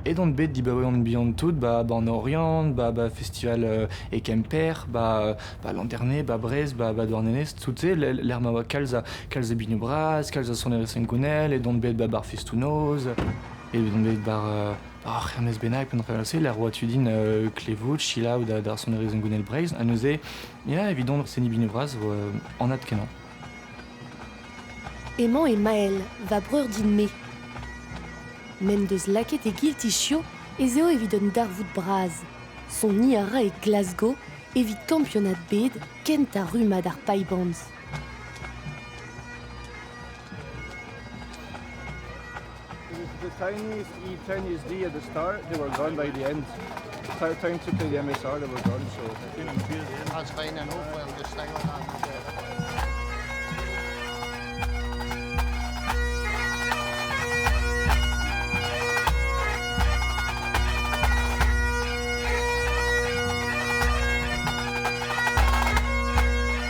Et donc bet dibaoe on beyond tout en Orient festival et Kemper l'an dernier Brest Douarnenez tout l'air mawa kalza binu bras kalza son eresenkunel et donc bet bar festounoz et donc bet Ernest Benac pendant traverser la roi Tudine Clévout Chila ou dar son eresenkunel Braise à nous évident seni binu bras en atkenan. Emañ et Maël va breur din me. Men deus laket e giltichio ez eo evit un darvout braz. Son ni a ra e Glasgow evit campionat bed kent a rumad ar paibans. The Chinese D at the start, they were gone by the end. Time to play the MSR, they were gone, so...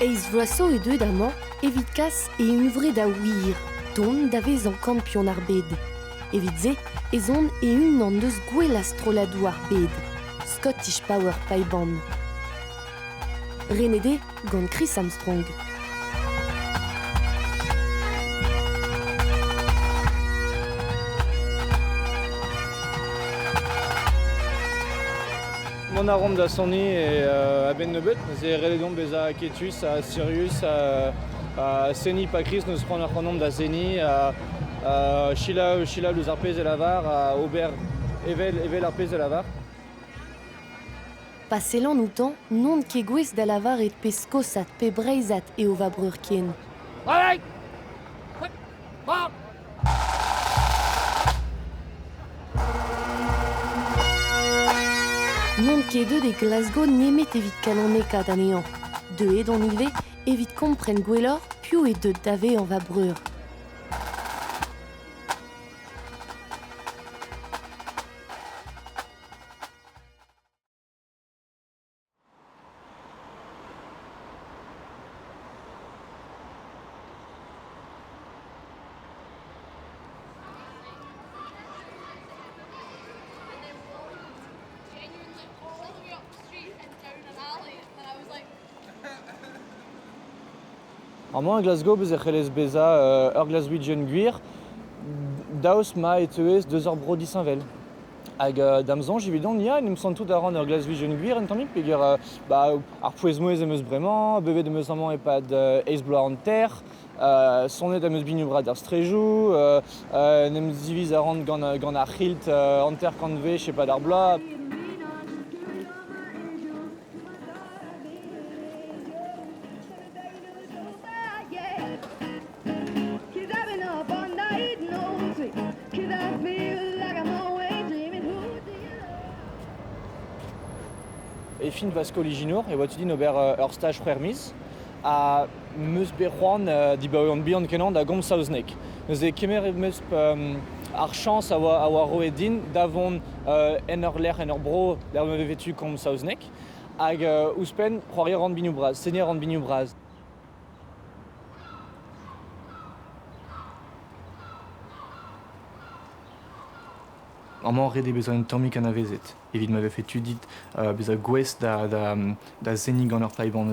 Eiz vloasso e deuet amañ evit kas e unvre da wir, don davez an kampion ar bed. Evit ze, ez on e un an deus gwell astroladou ar bed, Scottish Power Paiband. Renede gant Chris Armstrong. Mon arôme da Sony et à Ben Nebet, c'est reledon beza Ketus, à Sirius, à Seni Pacris, nous prenons un nombre da Zeni, à Chila Luz Arpez et Lavar, à Aubert Evel Arpez et Lavar. Passelan outan, non ket gwez da lavar et peskosat pe breizat e o va breur ken. Non ket deud e Glasgow nemet evit kaloneka d'anean. De e don ive evit kompren gwellor piou e deud dave an va breur. Moi, à Glasgow, vous avez beza Glaswegian Guir, daus ma et eus 2 heures brodi Saint-Vel. Hag damzon, évident, il me semble tout à rendre Glaswegian Guir, en tant que peguer ar pouezmoez em eus bremañ, bevet em eus amañ epad eis bloa an terre, sonet em eus binu brad ar strejou, nem diviz a rand gant ar chilt an terre kant ve, je sais pas d'ar bloa. Et fin Vasco Liginour, et tu dis ober ur stage frermiz, a meus berroan dibaoe an bihan kenan da gomz saouznek. Neus e kemer meus ar chans a oa roet din davon en ur ler en ur bro der me vetu gomz saouznek, hag ouspen c'hoarier an binu braz, senior an binu braz. Amañ ret e bezo un tammig an avezet. Evit m'avait fait tudit beza gwez da zenig gant ur paiband.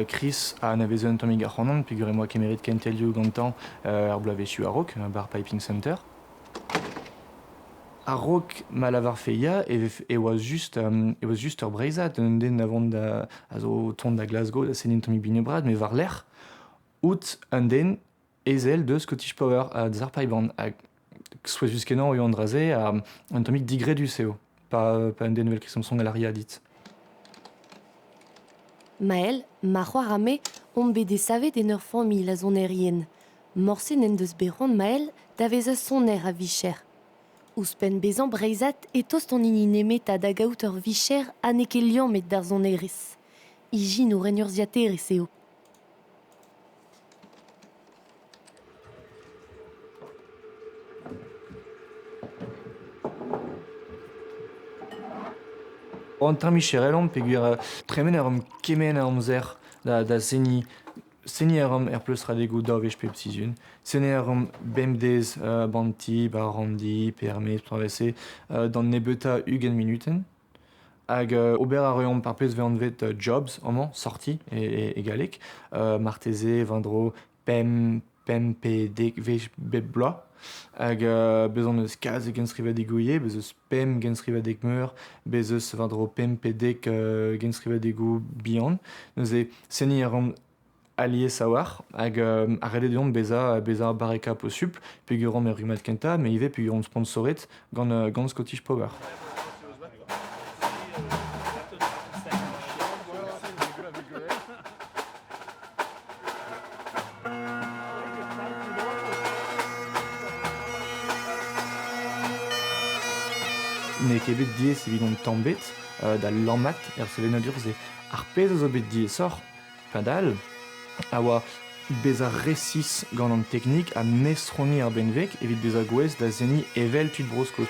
Chris a an avezet un tammig ar c'hanan, peogwir moi kemerit kentelioù gantañ ar bloavezioù a Rok, bar Piping Center. A Rok ma lavar feia e oa just ur breizat, un den avon da a zo tont da Glasgow da senin tammig bine brad, me var l'er, out un den ezel de Scottish Power da ar paiband. Soit jusqu'en ou andraze à un tomic digré du CO, pas un des nouvelles qui sont à l'aria dit. Maël, ma c'hoarame, on bede savet en ur familh a zon erien. Morsen en deus berran Maël davez a son er a vicher. Ouspen bezan breizat e tost an ini nemet a dagaout ur vicher a neke liam met d'ar zon eris. Ijin o renurziateris eo. On tra Micherel on peogwir tremen ar kemen a amzer da zeni Senierum plus radegu davech pepsizun. Senierum bemdez banti, barandi, permet, travessé dans nebeta ugen minuten. Hag ober a reom par pez vet jobs, amant, sorti et galek. Marteze, Vendro, pem pe dek vech bet bloa. Hag bezon eus kaz gen skriva degouye, bez pem gen skriva dek meur, bez eus Vendro pem pe dek gen skriva degou bihan. Neus e seni allié sawar, hag a rede deomp beza bareka po supl, pegurom rumat kenta, me ive pegurom sponsoret gant Scottish Power. Ne kebet diez evidon tambet da lammat sevenadur ze ar pez a zo bet diez sor, padal, a oa beza resis gant an teknik a mestroni ar benvek evit beza gouez da zeni evel tud broskos.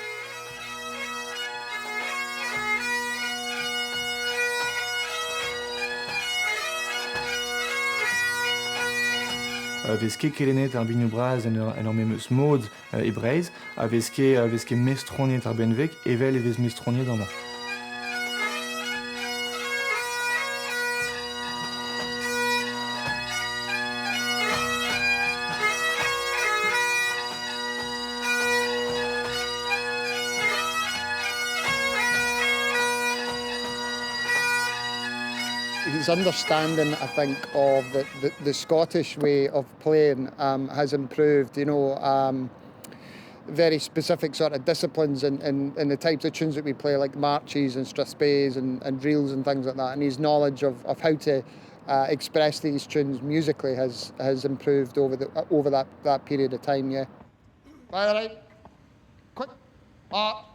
Vez ket kelenet ar bignou braz en ur memeus mod e Breizh, a vez ket mestroniet ar benvek, evel e vez mestroniet amañ. His understanding, I think, of the Scottish way of playing has improved. You know, very specific sort of disciplines in the types of tunes that we play, like marches and strathspeys and reels and things like that. And his knowledge of how to express these tunes musically has improved over that period of time. Yeah. By the right, quick, up.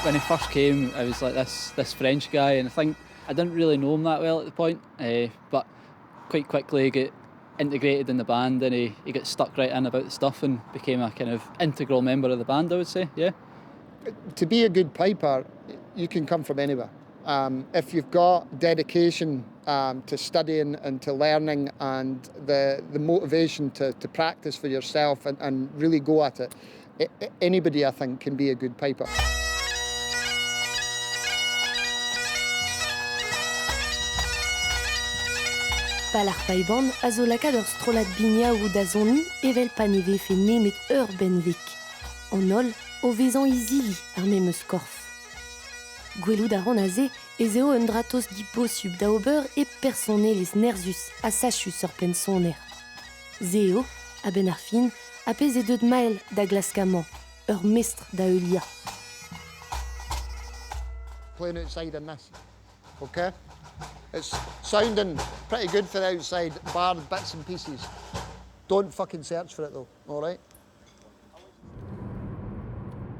When he first came, I was like this French guy, and I think I didn't really know him that well at the point, but quite quickly he got integrated in the band, and he got stuck right in about the stuff and became a kind of integral member of the band, I would say, yeah. To be a good piper, you can come from anywhere. If you've got dedication to studying and to learning and the motivation to practice for yourself and really go at it, anybody, I think, can be a good piper. Palar paiband a zo lakaat ur strollad bigna ou da zoni evel pa neve fe nemet ur benvek. An ol, o vezan izili ar memeus korf. Gwelout a ran a ze, ez eo un dratos diposub da ober e personelez nerzus a sachus ur pensoner. Ze eo, a ben ar fin, a pez e deud mael da glaskaman, ur mestr da eulia. Playing outside in this, okay? It's sounding pretty good for the outside, bar bits and pieces. Don't fucking search for it though, alright?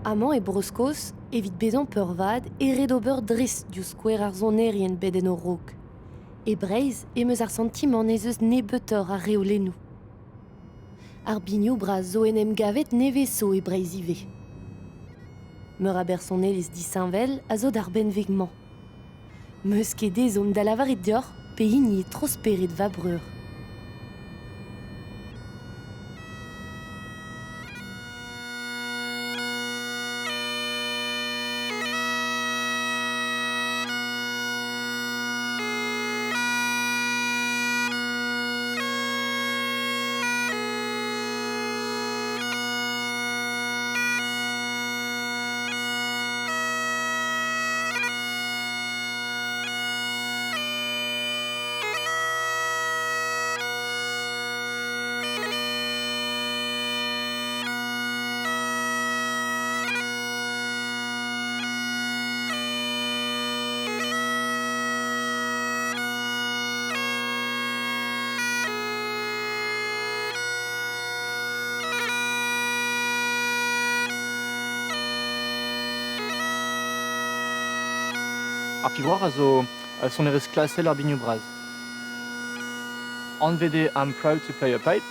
Amañ e broskos, evit bezan peurvad e red ober dris diou skouer ar zonerien beden o rog. E Breizh emeus ar sentiman ez eus nebetor ar reolennou. Ar bignou braz zo en em gavet nevezo e Breizh ive. Meur a bersonelez disinvel a zo d'ar benvegman. Meus ket dezom da lavarit dior pe hini e trosperet va breur. ar pibroar a zo sonerez klasel ar bignoù braz. Anvede I'm proud to play a pipe,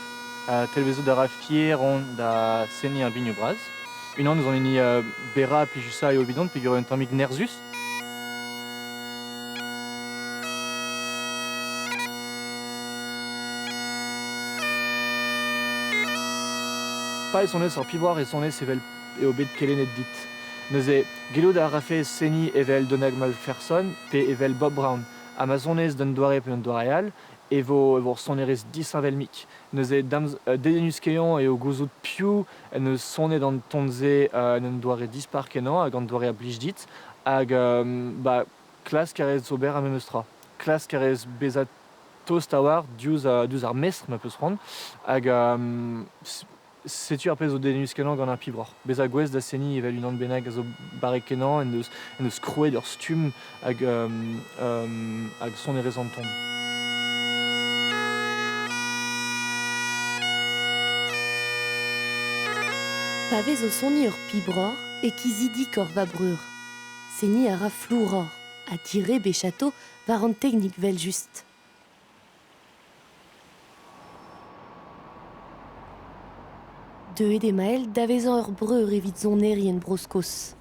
telvezo da ra fier on da seni ar bignoù braz. Unan nous on eni bera plijusa eo bidon peogwir un tammig nerzus. Pa sonez ar pibroar e sonez evel eo bet kelenet dit. Neuze gelo da rafe seni evel Donald Malferson pe evel Bob Brown. Amazonez d'un doare pe un doareal evo sonerez disavel mik. Neuze dedenus keon eo gouzout piou neus sonet an tonze un doare dispar kenan hag an doare a blij dit hag klas karez ober a memeustra. Klas karez bezat tost a war diouz ar mestr ma peus rand hag setu ar pez o dedenus kenan gant ar pibroar. Bez a gwez da seni evel unan benag a zo bare kenan en deus krouet ur stum hag sonerez an ton. Pavez o soni ur pibroar e kizidi kor va breur. Seni a ra flouror, a tire be chateau var an teknik vel just. Deuet emael davezan ur breur evit zonerien broskos.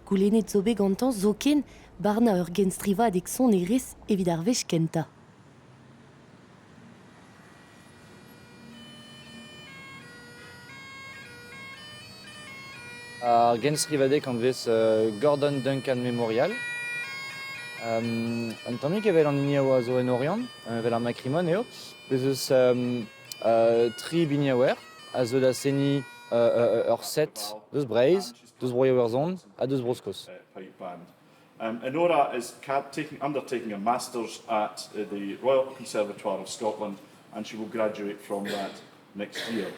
Goulennet zo bet gantañ zoken barna ur genstrivad ek sonerez evit ar vech kenta. Ar genstrivadek an vez Gordon Duncan Memorial. Un tammig evel an hini a zo en Orient, evel ar makrimon eo. Bez eus 3 bignaouer, a zo da seni ur set, deus breiz, deus broioù ur zon, a deus broskos. Pipe band. Enora is undertaking a Masters at the Royal Conservatoire of Scotland, and she will graduate from that next year.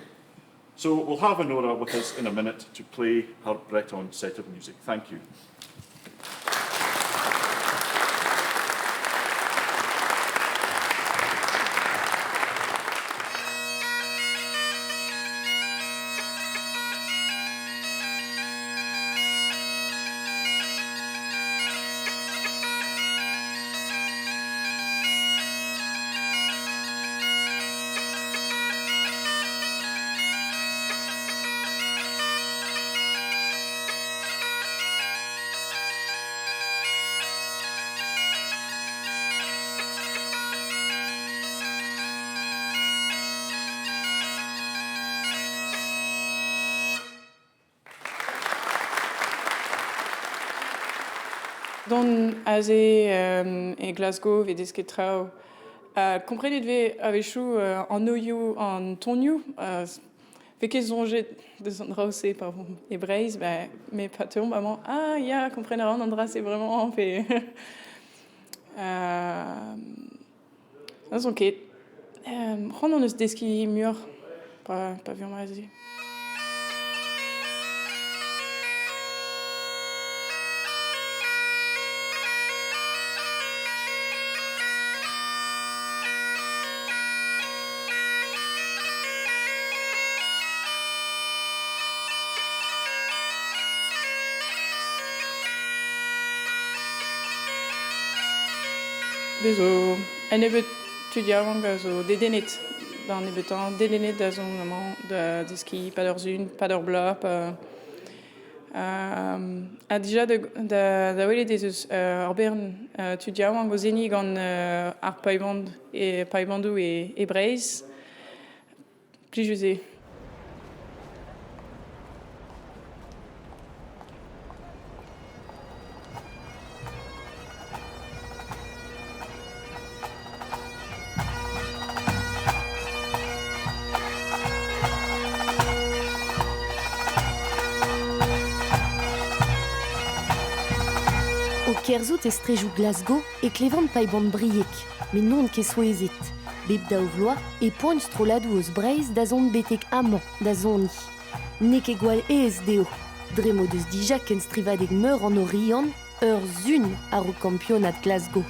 So we'll have Enora with us in a minute to play her Breton set of music. Thank you. Don aze e Glasgow ve desket trao. Komprenet ve avechou an oioù an tonioù. Ve ket zonjet deus an draose par e Breiz, me pateon maman, ah ya, komprener an dra c'est vraiment fe. Zon ket. C'hoant an eus deski mur, pa vion ma aze. Bezo, en ebet tudiaouank a zo dedenet, d'an ebetan dedenet da zon amañ da deski pa d'ur zun, pa d'ur blop. A dija da welet ez ur bern tudiaouank o zeni gant ar paibandou e Breiz, plijus e. O kerzout estrejou Glasgow e klevant paiband briek, men non ket soezet. Bep da o vloaz e poan stroladou eus Breiz da zon betek amañ da zoni. Ne ket gwall ez deo. Dremo deus dija ken strivadeg meur an Orient, ur zun ar o kampionat Glasgow.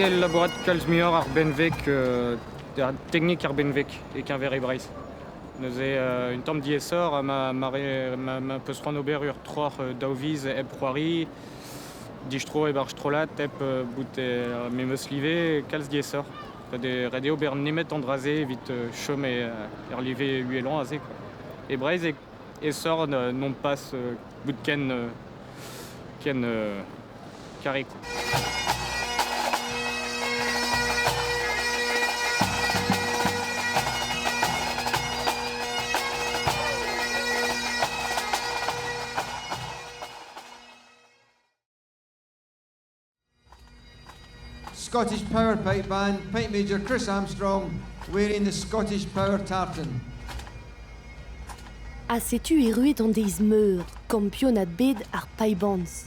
laborat kalzmior ar benvek, der technique ar benvek, e qu'un ver ebreiz. Neuze une tamm diesor ma peus c'hoant ober ur troar daoviz eb c'hoari, distro eb ar strolat eb bout memeus live kalz diesor. Red eo ober nemet andraze evit chom er live uelan aze. Ebreiz e sort non pas bout ken carré. Scottish Power Pipe Band, Pipe Major Chris Armstrong, wearing the Scottish Power Tartan. A setu e ruet an deiz meur, kampionat bed ar paibanz.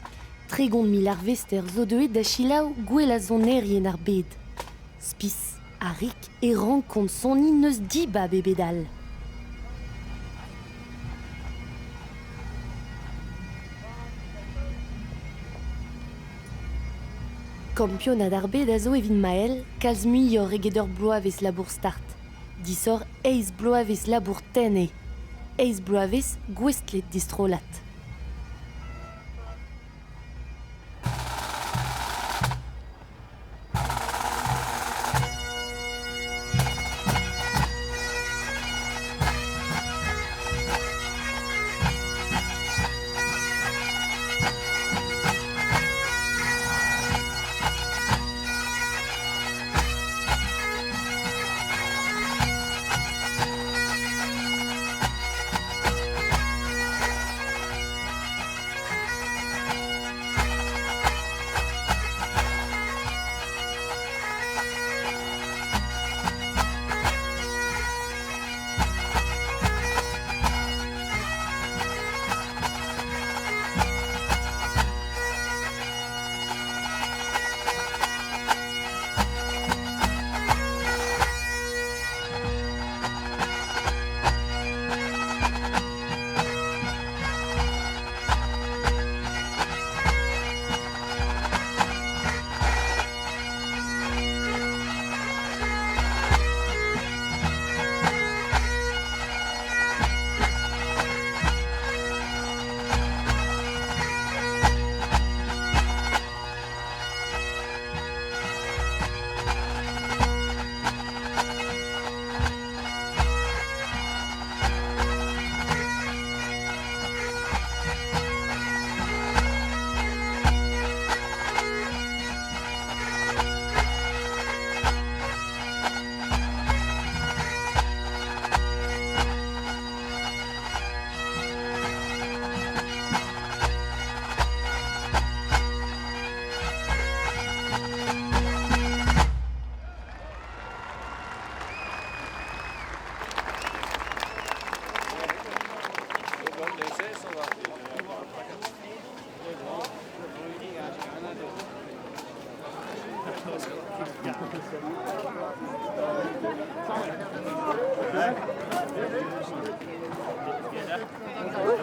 Tregont mil ar vester zo deuet da chilaou gwell a zon erien ar bed. Spis, a rik e rankont soni neus diba bebedal. Kampionat ar bed a zo evit mael, kalz muioc'h eget ur bloavez labour start. Disor eiz bloavez labour tenne. Eiz bloavez gwestlet distrolat.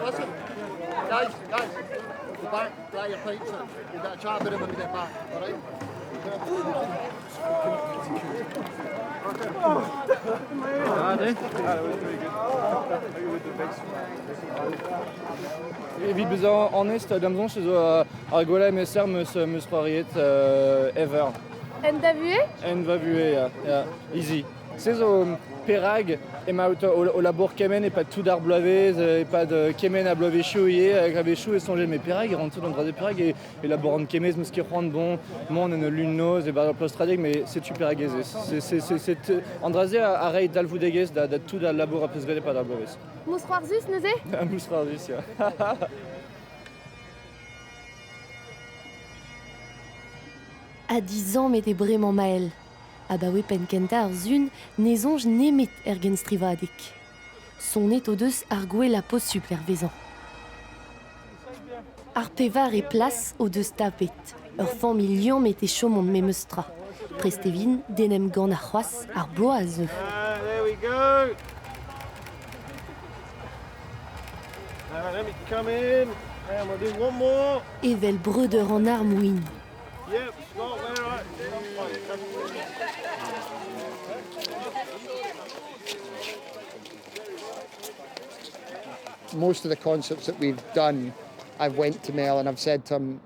Listen, guys, go back, dry your pipes in. You've got a chat with him when we get back, alright? Evit bezañ anest damzon chez ar gola meser meus c'hoariet ever. En da vue? En va vue, ya. Easy. Se zo perag emaout o labour kemen e pad tout ar bloavez, e pad kemen a bloavechou avec avechou e sonjet, mais perag e rent tout dans de perag e labour an kemez meus ket c'hoant bon, mon en lun noz e bar plostradeg, mais c'est super agezez. C'est Andraze a reit dalvoudegez da tout da labour a peus gade pad ar bloavez. Mous c'hoarzus, neuze? Mous c'hoarzus, ya. A 10 ans met e bremañ mael. A ba oe pen kenta ar zun, ne zonj nemet gen strivadek. Sonet o deus ar gwell a pos supervezan. Ar pevar e plas o deus tapet. Ur familh liam met e chomont memeustra. Prestevin, denem gant ar c'hoaz ar bloaz eo. There we go. Let me come in. And we'll do one more. Evel breudeur an armouin. Yep, Scott, where are you? Most of the concerts that we've done, I've went to Mel and I've said to him,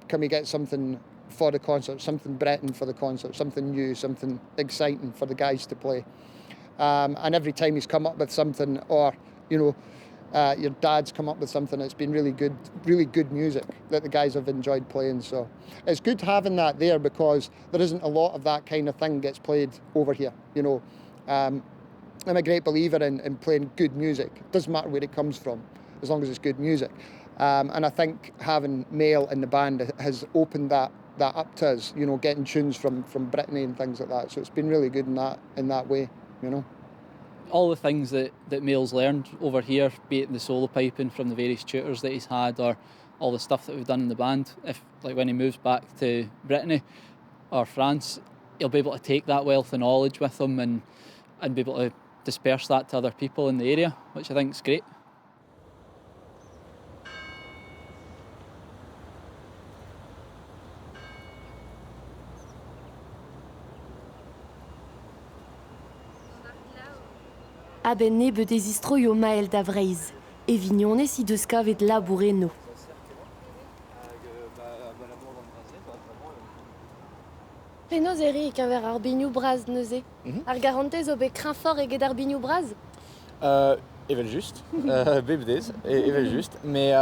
can we get something for the concert, something Breton for the concert, something new, something exciting for the guys to play. And every time he's come up with something, or, you know, your dad's come up with something, it's been really good music that the guys have enjoyed playing. So it's good having that there because there isn't a lot of that kind of thing gets played over here, you know. I'm a great believer in playing good music. It doesn't matter where it comes from, as long as it's good music. And I think having Mail in the band has opened that up to us, you know, getting tunes from Brittany and things like that. So it's been really good in that way, you know. All the things that Mail's learned over here, be it the solo piping from the various tutors that he's had, or all the stuff that we've done in the band, if like when he moves back to Brittany or France, he'll be able to take that wealth of knowledge with him and be able to disperse that to other people in the area, which I think is great. Abenne bedesistroio Mael d'Avreiz, e vignone si deus kavet laboureno. Penaos eri kever ar bignoù braz neuze. Ar garantez o bet kreñvor eget ar bignoù braz? Evel just, bebdez, evel just, mais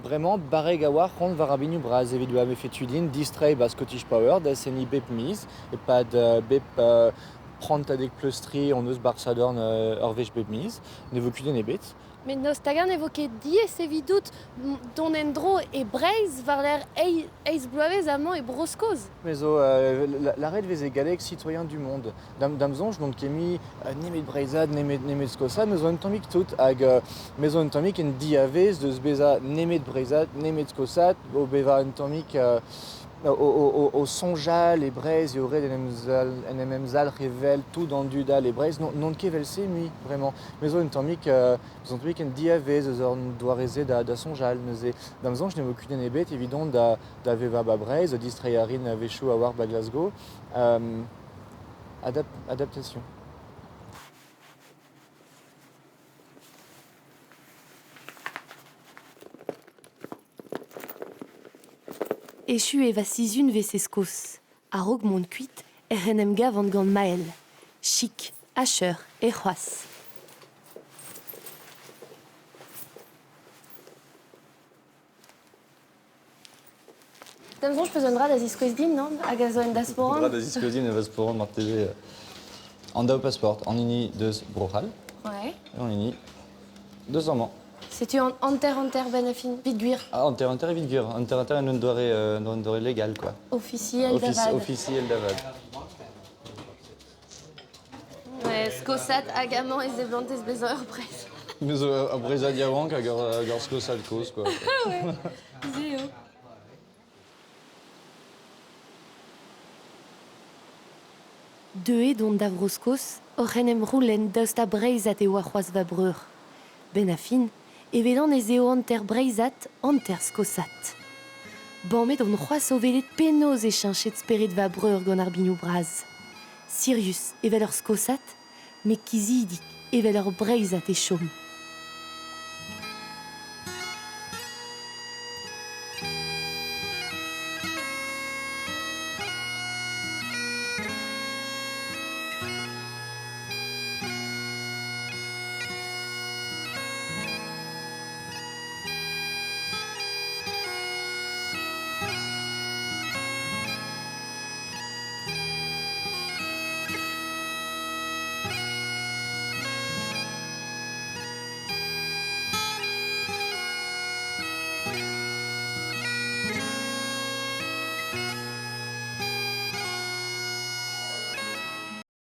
vraiment barreg a war c'hant var ar bignoù braz evit doa mefetudin distrei ba Scottish Power da seni bep miz, e pad bep prant adeg pleustri on eus barsadorn ur vech bep miz, ne vo kudenn ebet. Mais nos tagan evoket diez evidout don endro e breiz var l'air eiz bloavez amant e broskoz. Mais zo, l'arrêt vez e galek citoyen du monde. Damzonj n'ont kemi nemet breizad, nemet skosad, mais on tomik tout hag mais on tomik en diavez deus beza nemet breizad, nemet skosad, o beva en tomik au sonjal, les braises, il y aurait des NMMzal, révèle tout dans du dal, les braises, non kevel c'est mi, vraiment. Mais on tomik, on tomik en diavez, on doit réser da sonjal, neuze. Damzon, je n'ai aucune nebet, évident, da veva ba braise, distrayarin avechou a war ba Glasgow. Adaptation. Echu eva sizun veseskos. A rog mont kuit RNM gav an gant Mael. Chic, hacher e c'hoaz. Damzon, je peus da ziskoez din, non? Hag a zo en da sporan? Da ziskoez din eva sporan mar teze an dao pasport, an ini deus brochal. Ouais. Et an ini deus an man. C'est-tu anter ben afin, vite guir? Ah, anter et vite guir. Anter et non doare légal, quoi. Officiel d'avad. Officiel d'avad. Ouais, skosat agaman ez e blantez bezo ur brez. Mais a brezad yaouank hag ur skosad koz, quoi. Ah ouais, zeo. Deux dont davroskos, orenem roulen daoust a breizat e oa c'hoaz va breur. Ben afin, evelan ez eo anter breizat, anter skosat. Banmet on c'hoaz o velet penoz e chinchet speret va breur gant ar bignoù braz. Sirius evel ur skosat, me kizidik evel ur breizat e chom.